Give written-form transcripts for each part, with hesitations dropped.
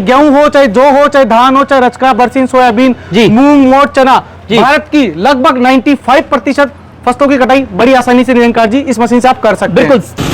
गेहूं हो चाहे जो हो, चाहे धान हो, चाहे रचका, बरसीन, सोयाबीन, मूंग, मोट, चना, भारत की लगभग 95% फसलों की कटाई बड़ी आसानी से निरंकार जी इस मशीन से आप कर सकते हैं। बिल्कुल।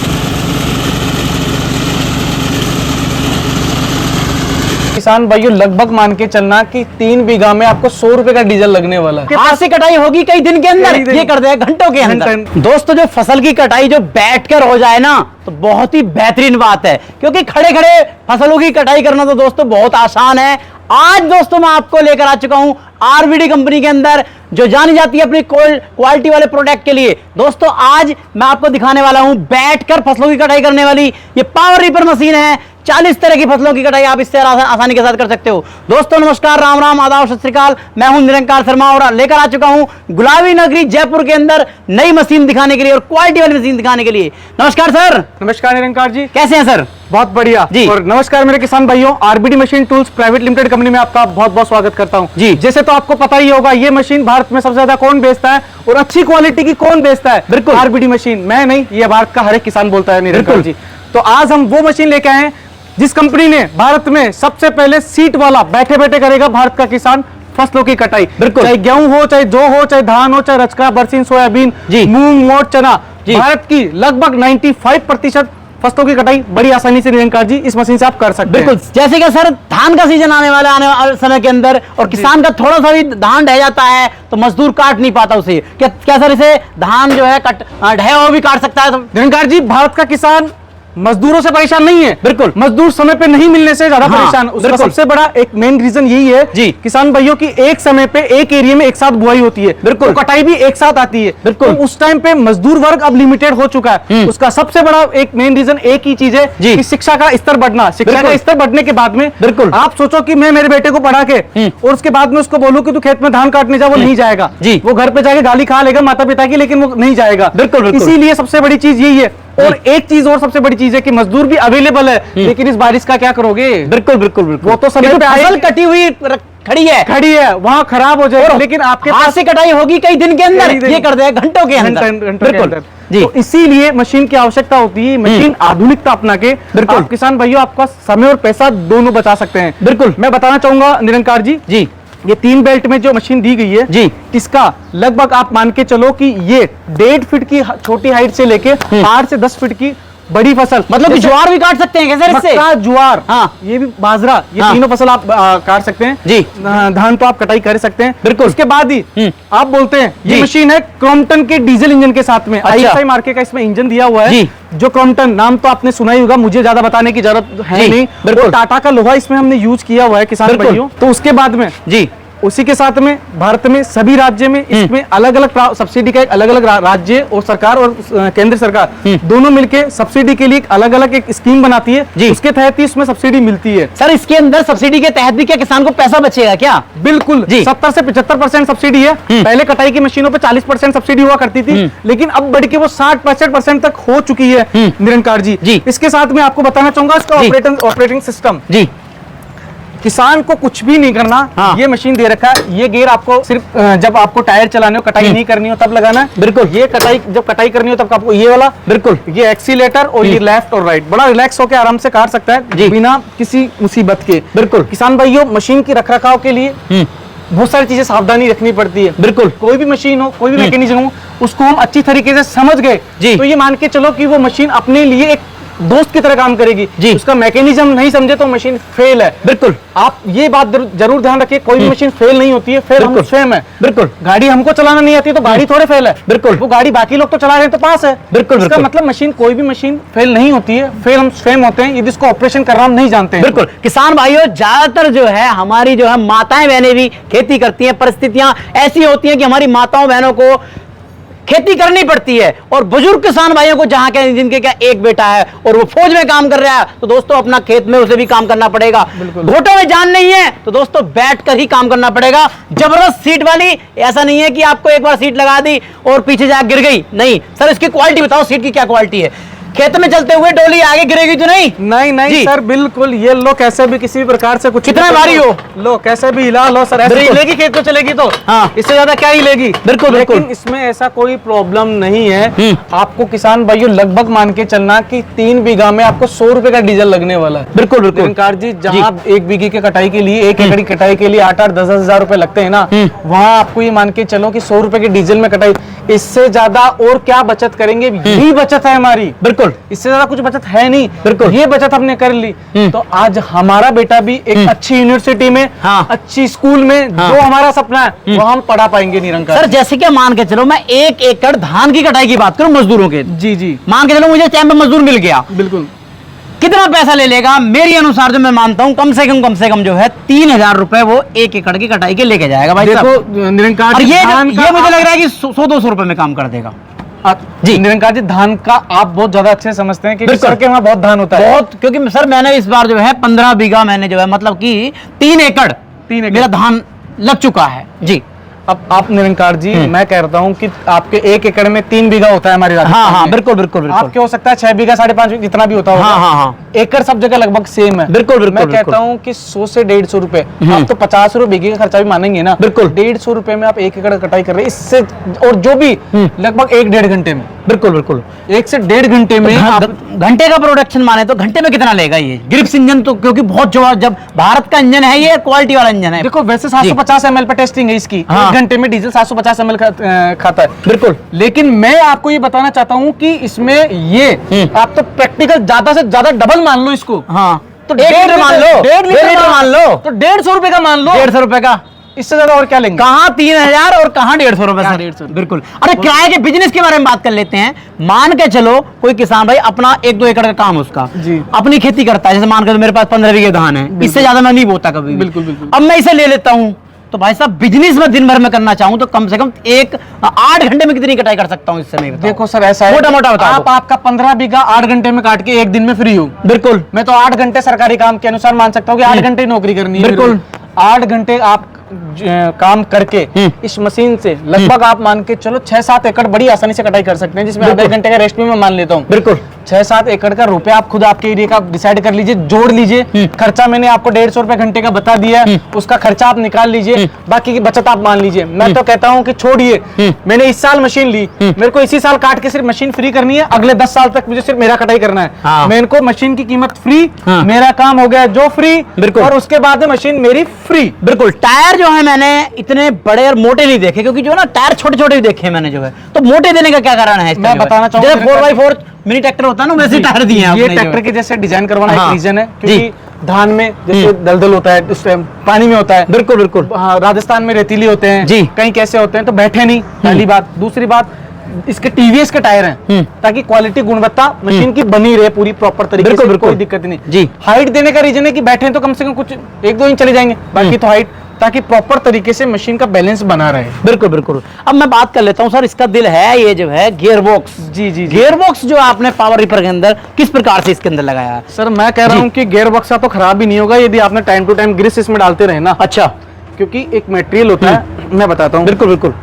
किसान भाइयों लगभग मान के चलना कि 3 बीघा में आपको 100 रुपए का डीजल लगने वाला है। हाथ से कटाई होगी कई दिन के अंदर, ये कर दे घंटों के अंदर। दोस्तों जो फसल की कटाई जो बैठकर हो जाए ना तो बहुत ही बेहतरीन बात है, क्योंकि खड़े खड़े फसलों की कटाई करना तो दोस्तों बहुत आसान है। आज दोस्तों मैं आपको लेकर आ चुका हूं आरबीडी कंपनी के अंदर, जो जानी जाती है अपनी क्वालिटी वाले प्रोडक्ट के लिए। दोस्तों आज मैं आपको दिखाने वाला हूं बैठकर फसलों की कटाई करने वाली ये पावर रीपर मशीन है। 40 तरह की फसलों की कटाई आप इससे आसानी के साथ कर सकते हो। दोस्तों नमस्कार, राम राम, आदाब, सत श्री अकाल। मैं हूं निरंकार शर्मा और लेकर आ चुका हूं गुलाबी नगरी जयपुर के अंदर नई मशीन दिखाने के लिए और क्वालिटी वाली मशीन दिखाने के लिए। नमस्कार सर। नमस्कार निरंकार जी, कैसे हैं सर? बहुत बढ़िया जी। और नमस्कार मेरे किसान भाइयों, RBD machine tools private limited company में आपका बहुत बहुत स्वागत करता हूं जी। जैसे तो आपको पता ही होगा ये मशीन भारत में सबसे ज्यादा कौन बेचता है और अच्छी क्वालिटी की कौन बेचता है? बिल्कुल आरबीडी मशीन। मैं नहीं, ये भारत का हर एक किसान बोलता है निरंकार जी। तो आज हम वो मशीन लेके आए जिस कंपनी ने भारत में सबसे पहले सीट वाला बैठे बैठे करेगा भारत का किसान फसलों की कटाई। बिल्कुल, चाहे गेहूं हो, चाहे जो हो, चाहे धान हो, चाहे रचका, बरसीन, सोयाबीन, मूंग, मोट, चना, भारत की लगभग 95% फसलों की कटाई बड़ी आसानी से निरंकार जी इस मशीन से आप कर सकते हैं। बिल्कुल। जैसे कि सर धान का सीजन आने वाले समय के अंदर और किसान का थोड़ा सा भी धान ढह जाता है तो मजदूर काट नहीं पाता उसे, क्या सर इसे धान जो है ढह हुआ भी काट सकता है? तो निरंकार जी भारत का किसान मजदूरों से परेशान नहीं है। बिल्कुल, मजदूर समय पे नहीं मिलने से ज्यादा परेशान। उसका सबसे बड़ा एक मेन रीजन यही है जी, किसान भाइयों की एक समय पे एक एरिया में एक साथ बुआई होती है। बिल्कुल, तो कटाई भी एक साथ आती है। बिल्कुल, तो उस टाइम पे मजदूर वर्ग अब लिमिटेड हो चुका है। उसका सबसे बड़ा एक मेन रीजन एक ही चीज है कि शिक्षा का स्तर बढ़ना। शिक्षा का स्तर बढ़ने के बाद में बिल्कुल आप सोचो कि मैं मेरे बेटे को पढ़ा के और उसके बाद में उसको बोलूं कि तू खेत में धान काटने जा, वो नहीं जाएगा जी। वो घर पे जाके गाली खा लेगा माता पिता की, लेकिन वो नहीं जाएगा। बिल्कुल, इसीलिए सबसे बड़ी चीज यही है। और एक चीज और सबसे बड़ी चीज है कि मजदूर भी अवेलेबल है, लेकिन इस बारिश का क्या करोगे? बिल्कुल बिल्कुल बिल्कुल, वो तो समय पे फसल कटी हुई खड़ी है वहां खराब हो जाएगी, लेकिन आपके हाथ से कटाई होगी कई दिन के अंदर, ये कर दे घंटों के अंदर। बिल्कुल जी। तो इसीलिए मशीन की आवश्यकता होती है। मशीन आधुनिकता अपना के बिल्कुल किसान भाइयों आपका समय और पैसा दोनों बचा सकते हैं। बिल्कुल, मैं बताना चाहूंगा निरंकार जी जी, ये 3 बेल्ट में जो मशीन दी गई है जी, इसका लगभग आप मान के चलो कि ये 1.5 फीट की छोटी हाइट से लेके 8 से 10 फीट की बड़ी फसल, मतलब ज्वार भी काट सकते हैं क्या सर इससे? मक्का, ज्वार, हाँ, ये भी बाजरा, ये तीनों फसल आप काट सकते हैं जी। धान तो आप कटाई कर सकते हैं। बिल्कुल, उसके बाद ही आप बोलते हैं ये मशीन है क्रॉम्पटन के डीजल इंजन के साथ में। ISI मार्के का इसमें इंजन दिया हुआ है, जो क्रॉम्पटन नाम तो आपने सुना ही होगा, मुझे ज्यादा बताने की जरूरत है नहीं। बिल्कुल, टाटा का लोहा इसमें हमने यूज किया हुआ है किसान भाइयों। तो उसके बाद में जी उसी के साथ में भारत में सभी राज्य में इसमें अलग अलग सब्सिडी का एक अलग अलग राज्य और सरकार और केंद्र सरकार दोनों मिलके सब्सिडी के लिए अलग अलग एक स्कीम बनाती है जी। उसके तहत ही इसमें सब्सिडी मिलती है। सर इसके अंदर सब्सिडी के तहत भी क्या किसान को पैसा बचेगा क्या? बिल्कुल जी, 70 से 75% सब्सिडी है। पहले कटाई की मशीनों पे 40% सब्सिडी हुआ करती थी, लेकिन अब बढ़ के वो 60-65% तक हो चुकी है निरंकार जी। इसके साथ में आपको बताना चाहूंगा इसका ऑपरेटिंग सिस्टम जी। किसान को कुछ भी नहीं करना। हाँ। ये मशीन दे रखा है, ये गियर आपको सिर्फ जब आपको टायर चलाने हो, कटाई नहीं करनी हो तब लगाना है। बिल्कुल, ये कटाई जब कटाई करनी हो तब आपको ये वाला, बिल्कुल ये एक्सीलेटर और ये लेफ्ट और राइट बड़ा रिलैक्स होकर आराम से काट सकता है बिना किसी मुसीबत के। बिल्कुल, किसान भाइयों मशीन की रखरखाव के लिए बहुत सारी चीजें सावधानी रखनी पड़ती है। बिल्कुल, कोई भी मशीन हो, कोई भी मैकेनिज्म हो, उसको हम अच्छी तरीके से समझ गए तो ये मान के चलो कि वो मशीन अपने लिए एक दोस्त की तरह काम करेगी जी। उसका मैकेनिज्म नहीं समझे तो मशीन फेल है। बिल्कुल, आप ये बात जरूर ध्यान रखिए, कोई भी मशीन फेल नहीं होती है, फेल हम स्वयं है। बिल्कुल, गाड़ी हमको चलाना नहीं आती तो गाड़ी थोड़े फेल है। बिल्कुल, वो गाड़ी बाकी लोग तो चला रहे हैं तो पास है। बिल्कुल, इसका मतलब मशीन कोई भी मशीन फेल नहीं होती है, फेल हम स्वयं होते हैं यदि इसको ऑपरेशन करना हम नहीं जानते हैं। बिल्कुल, किसान भाइयों ज्यादातर जो है हमारी जो है माताएं बहनें भी खेती करती हैं, परिस्थितियां ऐसी होती हैं कि हमारी माताओं बहनों को खेती करनी पड़ती है, और बुजुर्ग किसान भाइयों को जहां के जिनके क्या एक बेटा है और वो फौज में काम कर रहा है तो दोस्तों अपना खेत में उसे भी काम करना पड़ेगा। घोटों में जान नहीं है तो दोस्तों बैठकर ही काम करना पड़ेगा। जबरदस्त सीट वाली, ऐसा नहीं है कि आपको एक बार सीट लगा दी और पीछे जाकर गिर गई। नहीं सर, इसकी क्वालिटी बताओ, सीट की क्या क्वालिटी है? खेत में चलते हुए डोली आगे गिरेगी तो नहीं? नहीं नहीं सर, बिल्कुल। ये लो, कैसे भी किसी भी प्रकार से कुछ कितना भारी हो, लो कैसे भी हिला लो सर, ऐसे हिलेगी खेत तो चलेगी तो। हाँ, इससे ज्यादा क्या हिलेगी। बिल्कुल बिल्कुल। लेकिन इसमें ऐसा कोई प्रॉब्लम नहीं है। आपको किसान भाइयों लगभग मान के चलना कि 3 बीघा में आपको 100 रुपए का डीजल लगने वाला है। बिल्कुल बिल्कुल निरंकार जी, जहाँ 1 बीघे की कटाई के लिए, 1 एकड़ की कटाई के लिए 8-8, 10-10 हजार रुपए लगते हैं ना, वहाँ आपको ये मान के चलो कि 100 रुपए के डीजल में कटाई, इससे ज्यादा और क्या बचत करेंगे। यही बचत है हमारी, बिल्कुल। इससे ज्यादा कुछ बचत है नहीं। बिल्कुल, ये बचत हमने कर ली। तो आज हमारा बेटा भी एक अच्छी यूनिवर्सिटी में, अच्छी स्कूल में, जो हमारा सपना है वो हम पढ़ा पाएंगे निरंकार। सर जैसे कि मान के चलो मैं 1 एकड़ धान की कटाई की बात करूं मजदूरों के, जी जी, मान के चलो मुझे टाइम पे मजदूर मिल गया, बिल्कुल, कितना पैसा ले लेगा? मेरी अनुसार जो मैं मानता हूं कम से कम जो है 3,000 रुपए वो 1 एकड़ की कटाई के लेके जाएगा भाई। देखो निरंकार, और ये मुझे लग रहा है कि 100-200 रुपए में काम कर देगा। जी निरंकार जी, धान का आप बहुत ज्यादा अच्छे समझते हैं कि सर के वहाँ बहुत धान होता है। बहुत, क्योंकि सर मैंने इस बार जो है 15 बीघा मैंने जो है मतलब कि 3 एकड़ मेरा धान लग चुका है जी। अब आप निरंकार जी, मैं कहता हूँ कि आपके 1 एकड़ में 3 बीघा होता है हमारे राजस्थान हाँ हाँ में। बिल्कुल बिल्कुल बिल्कुल। आपके हो सकता है 6 बीघा 5.5 जितना भी होता होगा। हाँ हाँ हाँ, एकड़ सब जगह लगभग सेम है। बिल्कुल बिल्कुल। मैं कहता हूँ कि 100 से 150 रुपए, आप तो 50 रुपए बीघे का खर्चा भी मानेंगे ना, बिल्कुल। 150 रुपए में आप 1 एकड़ कटाई कर रहे हैं, इससे और जो भी लगभग 1-1.5 घंटे में, बिल्कुल बिल्कुल 1 से 1.5 घंटे में घंटे का प्रोडक्शन माने तो घंटे में कितना लेगा ये ग्रिप्स इंजन? तो क्योंकि बहुत जो जब भारत का इंजन है ये क्वालिटी वाला इंजन है। देखो वैसे 750 ml पे टेस्टिंग है इसकी, 1 घंटे में डीजल 750 ml खाता है, बिल्कुल। लेकिन मैं आपको ये बताना चाहता हूँ कि इसमें ये आप तो प्रैक्टिकल ज्यादा से ज्यादा डबल मान लो इसको। हाँ, तो 1 लीटर मान लो, 1.5 लीटर मान लो, तो 150 रुपए का मान लो, 150 रुपए का, इससे ज्यादा और क्या लेंगे? कहाँ 3,000 और कहाँ 150 रुपए सर? 150 बिल्कुल। अरे किराए के बिजनेस के बारे में बात कर लेते हैं। मान के चलो कोई किसान भाई अपना 1-2 एकड़ का काम उसका जी, अपनी खेती करता है, जैसे मान कर मेरे पास 15 बीघे धान है, इससे ज्यादा मैं नहीं बोता कभी। बिल्कुल बिल्कुल। अब मैं इसे ले लेता हूँ, तो भाई साहब बिजनेस में दिन भर में करना चाहूँ तो कम से कम 8 घंटे में कितनी कटाई कर सकता हूँ इससे? नहीं देखो सर, ऐसा है मोटा मोटा बताओ। आप आपका 15 बीघा 8 घंटे में काट के 1 दिन में फ्री हो। बिल्कुल। मैं तो 8 घंटे सरकारी काम के अनुसार मान सकता हूँ कि 8 घंटे नौकरी करनी है। बिल्कुल। 8 घंटे आप काम करके इस मशीन से लगभग आप मान के चलो 6-7 एकड़ बड़ी आसानी से कटाई कर सकते हैं, जिसमें आधे घंटे का रेस्ट भी मैं मान लेता हूँ। बिल्कुल। 6-7 एकड़ का रुपया आप खुद आपके एरिया का डिसाइड कर लीजिए, जोड़ लीजिए। खर्चा मैंने आपको 150 रुपए घंटे का बता दिया है, उसका खर्चा आप निकाल लीजिए, बाकी की बचत आप मान लीजिए। मैं तो कहता हूँ कि छोड़िए, मैंने इस साल मशीन ली, मेरे को इसी साल काट के सिर्फ मशीन फ्री करनी है, अगले 10 साल तक मुझे सिर्फ मेरा कटाई करना है। मैं इनको मशीन की कीमत फ्री, मेरा काम हो गया जो फ्री, और उसके बाद में मशीन मेरी फ्री। बिल्कुल। टायर जो है मैंने इतने बड़े और मोटे नहीं देखे, क्योंकि जो ना टायर छोटे छोटे भी देखे मैंने जो है, तो मोटे देने का क्या कारण है? मैं बताना चाहूंगा, 4x4 मिनी ट्रैक्टर होता है ना, वैसे टायर दिए हैं ये ट्रैक्टर के जैसे डिजाइन करवाना एक रीजन है, क्योंकि धान में जैसे दलदल होता है, उस टाइम पानी में होता है। बिल्कुल बिल्कुल। राजस्थान में रेतीली होते हैं जी, कहीं कैसे होते हैं, तो बैठे नहीं, पहली बात। दूसरी बात, इसके टीवीएस के टायर हैं, ताकि क्वालिटी गुणवत्ता मशीन की बनी रहे पूरी प्रॉपर तरीके से, कोई दिक्कत नहीं जी। हाइट देने का रीजन है कि बैठे तो कम से कम कुछ 1-2 इंच चले जाएंगे, बाकी तो हाइट, ताकि प्रॉपर तरीके से मशीन का बैलेंस बना रहे। बिल्कुल बिल्कुल। अब मैं बात कर लेता हूं सर, इसका दिल है ये जो है गियर बॉक्स। जी जी, गियर बॉक्स जो आपने पावर रिपर के अंदर किस प्रकार से इसके अंदर लगाया है? सर मैं कह रहा हूं कि गियर बॉक्स तो खराब भी नहीं होगा यदि आपने टाइम टू टाइम ग्रीस इसमें डालते रहे ना। अच्छा, क्योंकि एक मटेरियल होता है, मैं बताता हूँ। बिल्कुल बिल्कुल।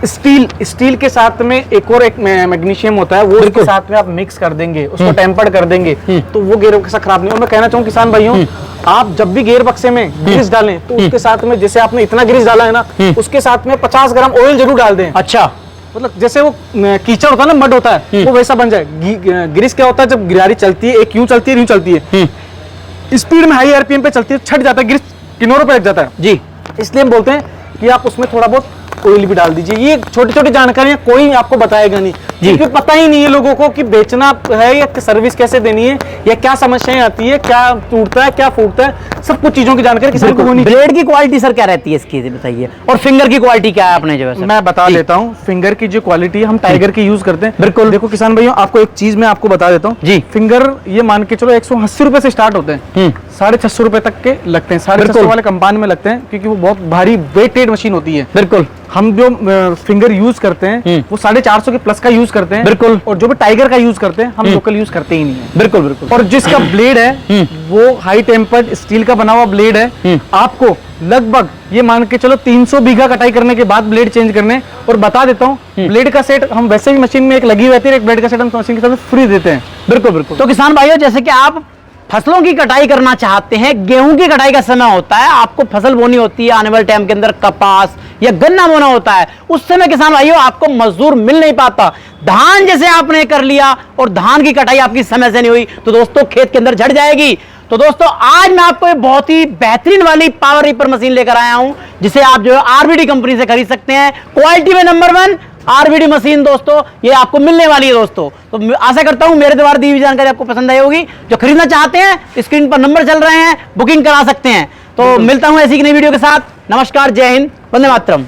स्टील के साथ में एक और एक मैग्नीशियम होता है, वो इसके साथ में आप मिक्स कर देंगे, उसको टेम्पर्ड कर देंगे, तो वो गियर बक्सा खराब नहीं। और मैं कहना चाहूँ किसान भाइयों, आप जब भी गियर बक्से में ग्रीस डालें तो उसके साथ में, जैसे आपने इतना ग्रीस डाला है ना, उसके साथ में 50 ग्राम ऑयल जरूर डाल दें। अच्छा, मतलब जैसे वो कीचड़ होता है ना, मड होता है, वो वैसा बन जाए। ग्रीस क्या होता है, जब गिरारी चलती है, एक यूं चलती है, यूं चलती है, स्पीड में हाई आरपीएम पे चलती है, छट जाता है, ग्रीस किनारों पे लग जाता है जी। इसलिए हम बोलते हैं कि आप उसमें थोड़ा बहुत ऑयल भी डाल दीजिए। ये छोटी छोटी जानकारियां कोई आपको बताएगा नहीं, क्योंकि पता ही नहीं है लोगों को कि बेचना है या सर्विस कैसे देनी है, या क्या समस्याएं आती है, क्या टूटता है, क्या फूटता है, सब कुछ चीजों की जानकारी किसी को होनी। ब्लेड की क्वालिटी सर क्या रहती है इसकी, बताइए। और फिंगर की क्वालिटी क्या है अपने जो है? मैं बता देता हूँ। फिंगर की जो क्वालिटी है, हम टाइगर की यूज करते हैं। बिल्कुल। देखो किसान भाइयों, आपको एक चीज मैं आपको बता देता हूँ जी। फिंगर ये मान के चलो 180 रुपए से स्टार्ट होते हैं, 650 रुपए तक के लगते हैं, 650 वाले कंपाउंड में लगते हैं, क्योंकि वो बहुत भारी वेटेड मशीन होती है। बिल्कुल। हम जो फिंगर यूज करते हैं वो 450 के प्लस का यूज करते हैं बिल्कुल। और जो भी टाइगर का यूज करते हैं, हम लोकल यूज करते ही नहीं है। बिल्कुल बिल्कुल। और जिसका ब्लेड है वो हाई टेम्पर्ड स्टील का बना हुआ ब्लेड है। आपको लगभग ये मान के चलो 300 बीघा कटाई करने के बाद ब्लेड चेंज करने। और बता देता हूँ, ब्लेड का सेट हम वैसे भी मशीन में एक लगी रहती है, एक ब्लेड का सेट हम मशीन के साथ फ्री देते हैं। बिल्कुल बिल्कुल। तो किसान भाइयों, जैसे कि आप फसलों की कटाई करना चाहते हैं, गेहूं की कटाई का समय होता है, आपको फसल बोनी होती है, आने वाले टाइम के अंदर कपास या गन्ना बोना होता है, उस समय किसान भाइयों आपको मजदूर मिल नहीं पाता। धान जैसे आपने कर लिया और धान की कटाई आपकी समय से नहीं हुई तो दोस्तों खेत के अंदर झड़ जाएगी। तो दोस्तों आज मैं आपको एक बहुत ही बेहतरीन वाली पावर रीपर मशीन लेकर आया हूं, जिसे आप जो है आरबीडी कंपनी से खरीद सकते हैं। क्वालिटी में नंबर 1 आरबीडी मशीन दोस्तों ये आपको मिलने वाली है दोस्तों। तो आशा करता हूं मेरे द्वारा दी हुई जानकारी आपको पसंद आई होगी। जो खरीदना चाहते हैं स्क्रीन पर नंबर चल रहे हैं, बुकिंग करा सकते हैं। तो मिलता हूं ऐसी एक नई वीडियो के साथ। नमस्कार, जय हिंद, वंदे मातरम।